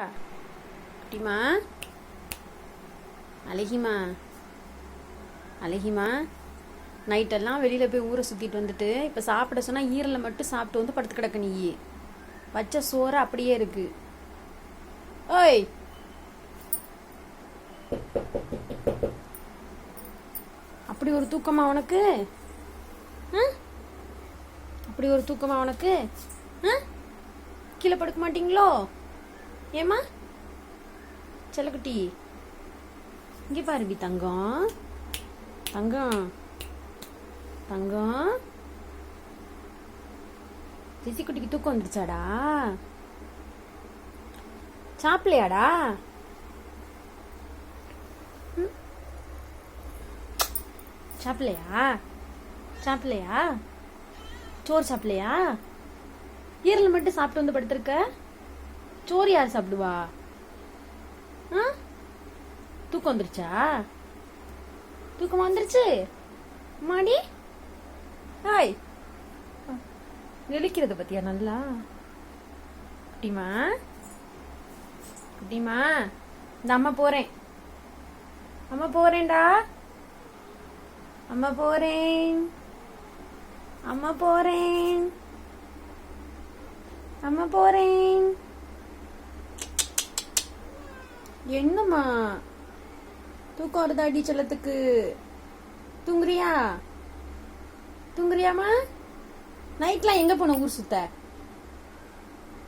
குட்டிமா, அழகிமா, அழகிமா, நைட்டெல்லாம் வெளியில் போய் ஊரை சுற்றிட்டு வந்துட்டு இப்போ சாப்பிட சொன்னால் ஈரலை மட்டும் சாப்பிட்டு வந்து படுத்து கிடக்கு. நீ வச்ச சோறு அப்படியே இருக்கு. ஓய், அப்படி ஒரு தூக்கமா உனக்கு? அப்படி ஒரு தூக்கமா உனக்கு? கீழே படுக்க மாட்டீங்களோ? ஏமா செல்லக்குட்டி, இங்கே பாருவி தங்கம், தங்கம், தங்கம். ஜெசி குட்டிக்கு தூக்கம் வந்துருச்சாடா? சாப்பிடலையாடா? சாப்பிடலையா? சாப்பிடலையா? சோறு சாப்பிடலையா? ஈரல் மட்டும் சாப்பிட்டு வந்து படுத்திருக்க. சோறு யார் சாப்பிடுவா? தூக்கம் வந்துருச்சா? தூக்கம் வந்துருச்சு மாடி. ஹாய், நெளிக்கிறத பத்தியா நல்லா? குட்டிமா, குட்டிமா, இந்த அம்மா போறேன், அம்மா போறேன்டா, அம்மா போறேன், அம்மா போறேன், அம்மா போறேன். என்னம்மா தூக்கம் வருதா? அடி செல்லத்துக்கு தூங்குறியா? தூங்குறியாமா? நைட்லாம் எங்க போன ஊர் சுத்த?